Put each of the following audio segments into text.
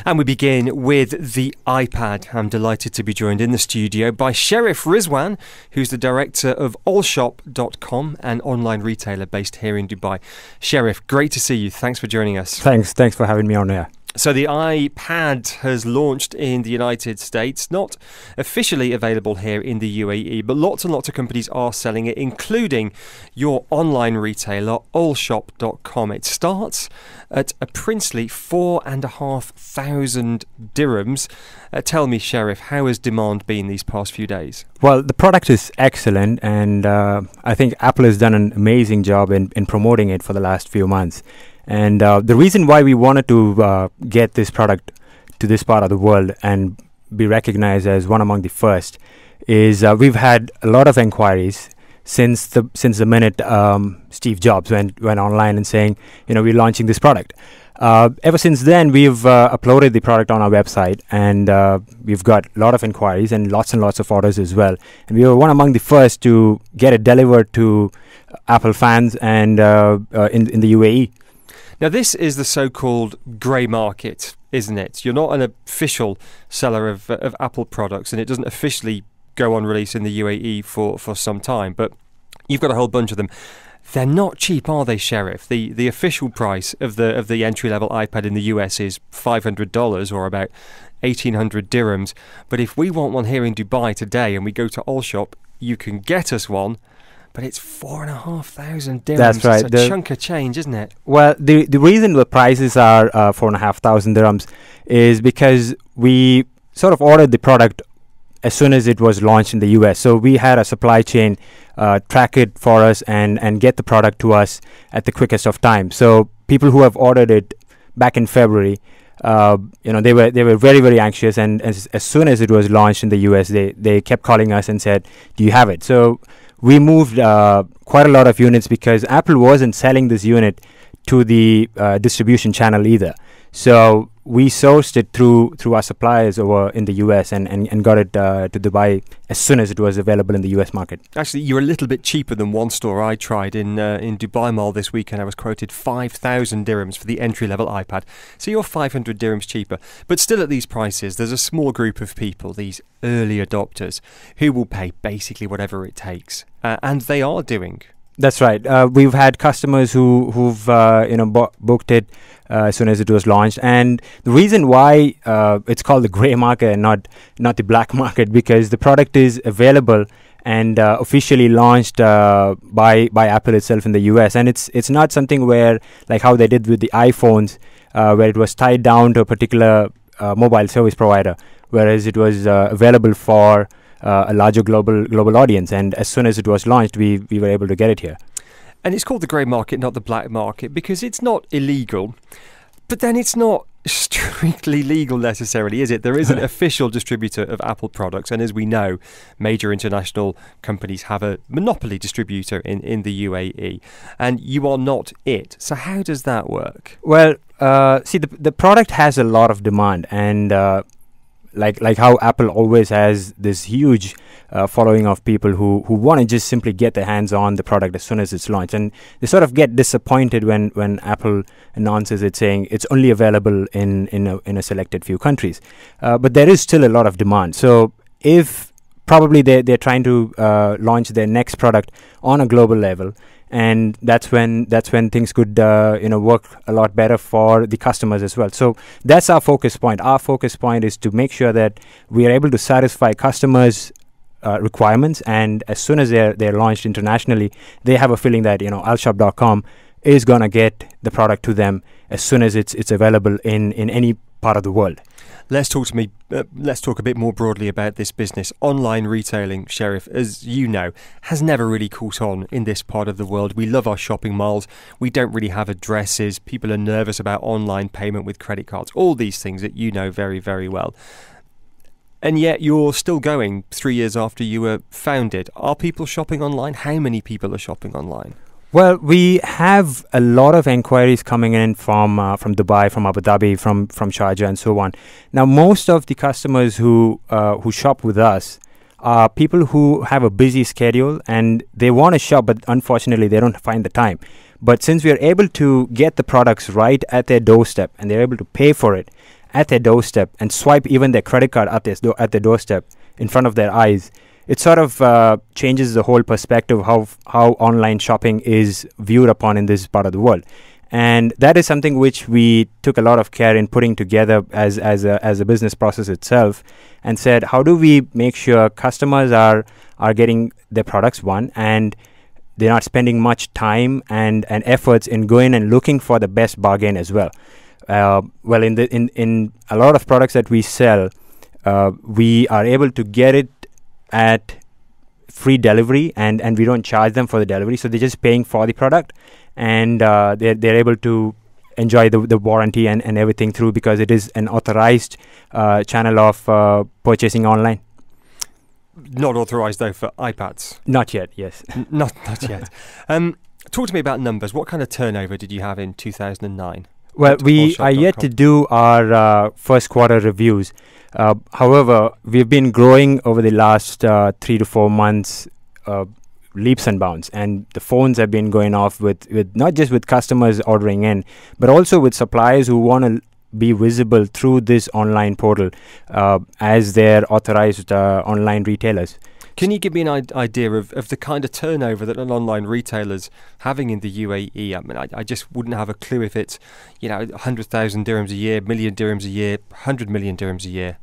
And we begin with the iPad. I'm delighted to be joined in the studio by Sheriff Rizwan, who's the director of ALSHOP.com, an online retailer based here in Dubai. Sheriff, great to see you. Thanks for joining us. Thanks for having me on here. So the iPad has launched in the United States, not officially available here in the UAE, but lots and lots of companies are selling it, including your online retailer, ALSHOP.com. It starts at a princely 4,500 dirhams. Tell me, Sheriff, how has demand been these past few days? Well, the product is excellent, and I think Apple has done an amazing job in promoting it for the last few months. And the reason why we wanted to get this product to this part of the world and be recognized as one among the first is we've had a lot of inquiries since the minute Steve Jobs went online and saying, we're launching this product. Ever since then, we've uploaded the product on our website, and we've got a lot of inquiries and lots of orders as well. And we were one among the first to get it delivered to Apple fans and in the UAE. Now, this is the so-called grey market, isn't it? You're not an official seller of Apple products, and it doesn't officially go on release in the UAE for some time, but you've got a whole bunch of them. They're not cheap, are they, Sheriff? The official price of the entry-level iPad in the US is $500 or about 1,800 dirhams. But if we want one here in Dubai today and we go to ALSHOP, you can get us one. But it's 4,500 dirhams. That's right. It's a chunk of change, isn't it? Well, the reason the prices are 4,500 dirhams is because we sort of ordered the product as soon as it was launched in the US. So we had a supply chain track it for us and get the product to us at the quickest of time. So people who have ordered it back in February, they were very, very anxious, and as soon as it was launched in the US, they kept calling us and said, "Do you have it?" So we moved quite a lot of units because Apple wasn't selling this unit to the distribution channel either. So we sourced it through our suppliers over in the US and got it to Dubai as soon as it was available in the US market. Actually, you're a little bit cheaper than one store I tried in Dubai Mall this weekend. I was quoted 5,000 dirhams for the entry-level iPad. So you're 500 dirhams cheaper. But still at these prices, there's a small group of people, these early adopters, who will pay basically whatever it takes. And they are doing. That's right. We've had customers who've booked it as soon as it was launched, and the reason why it's called the grey market and not the black market, because the product is available and officially launched by Apple itself in the US, and it's not something where, like how they did with the iPhones, where it was tied down to a particular mobile service provider, whereas it was available for a larger global audience, and as soon as it was launched, we were able to get it here. And it's called the grey market, not the black market, because it's not illegal, but then it's not strictly legal necessarily, is it? There is an official distributor of Apple products, and as we know, major international companies have a monopoly distributor in the UAE, and you are not it. So how does that work? Well, see, the product has a lot of demand, and like how Apple always has this huge following of people who want to just simply get their hands on the product as soon as it's launched, and they sort of get disappointed when Apple announces it, saying it's only available in a selected few countries. But there is still a lot of demand. So if probably they're trying to launch their next product on a global level, and that's when things could work a lot better for the customers as well. So that's our focus point. Our focus point is to make sure that we are able to satisfy customers' requirements, and as soon as they're launched internationally, they have a feeling that ALSHOP.com is gonna get the product to them as soon as it's available in any part of the world. Let's talk a bit more broadly about this business. Online retailing, Sheriff, as you know, has never really caught on in this part of the world. We love our shopping malls. We don't really have addresses. People are nervous about online payment with credit cards. All these things that you know very, very well. And yet you're still going 3 years after you were founded. Are people shopping online? How many people are shopping online? Well, we have a lot of inquiries coming in from Dubai, from Abu Dhabi, from Sharjah, and so on. Now, most of the customers who shop with us are people who have a busy schedule and they want to shop, but unfortunately, they don't find the time. But since we are able to get the products right at their doorstep and they're able to pay for it, at their doorstep and swipe even their credit card at their doorstep in front of their eyes, it sort of changes the whole perspective of how online shopping is viewed upon in this part of the world. And that is something which we took a lot of care in putting together as a business process itself, and said, how do we make sure customers are getting their products, one, and they're not spending much time and efforts in going and looking for the best bargain as well. Well, in a lot of products that we sell, we are able to get it at free delivery, and we don't charge them for the delivery, so they're just paying for the product, and they're able to enjoy the warranty and everything through, because it is an authorized channel of purchasing online. Not authorized though for iPads. Not yet. Yes. Not yet. Talk to me about numbers. What kind of turnover did you have in 2009? Well, we are yet to do our first quarter reviews. However, we've been growing over the last 3 to 4 months, leaps and bounds, and the phones have been going off with not just with customers ordering in, but also with suppliers who want to be visible through this online portal as their authorized online retailers. Can you give me an idea of the kind of turnover that an online retailer's having in the UAE? I mean, I just wouldn't have a clue if it's, 100,000 dirhams a year, million dirhams a year, 100 million dirhams a year.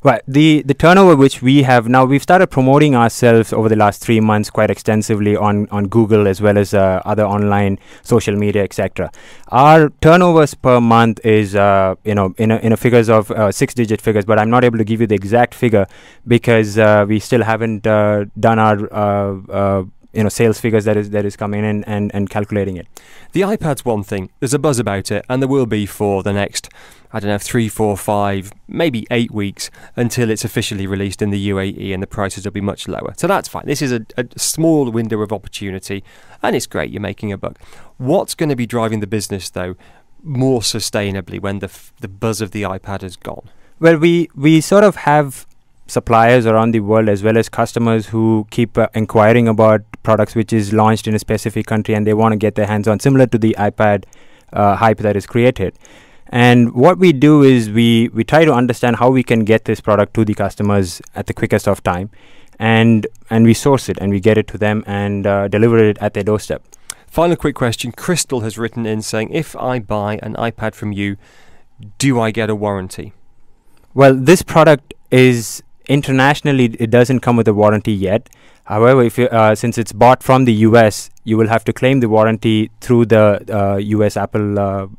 Right. The turnover which we have now, we've started promoting ourselves over the last 3 months quite extensively on Google as well as other online social media, etc. Our turnovers per month is in a figures of 6-digit figures, but I'm not able to give you the exact figure because we still haven't done our sales figures that is coming in and calculating it. The iPad's one thing. There's a buzz about it, and there will be for the next, 3, 4, 5, maybe 8 weeks until it's officially released in the UAE, and the prices will be much lower. So that's fine. This is a small window of opportunity, and it's great. You're making a buck. What's going to be driving the business, though, more sustainably when the buzz of the iPad is gone? Well, we sort of have suppliers around the world as well as customers who keep inquiring about products which is launched in a specific country, and they want to get their hands on, similar to the iPad hype that is created. And what we do is we try to understand how we can get this product to the customers at the quickest of time, and we source it and we get it to them and deliver it at their doorstep. Final quick question. Crystal has written in saying, if I buy an iPad from you, do I get a warranty? Well, this product is internationally, it doesn't come with a warranty yet. However, if since it's bought from the US, you will have to claim the warranty through the US Apple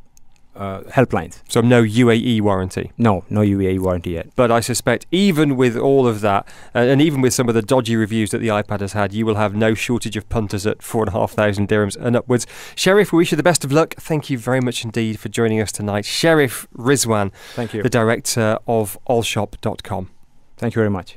helplines. So no UAE warranty? No UAE warranty yet. But I suspect even with all of that, and even with some of the dodgy reviews that the iPad has had, you will have no shortage of punters at 4,500 dirhams and upwards. Sheriff, we wish you the best of luck. Thank you very much indeed for joining us tonight. Sheriff Rizwan, thank you, the director of ALSHOP.com. Thank you very much.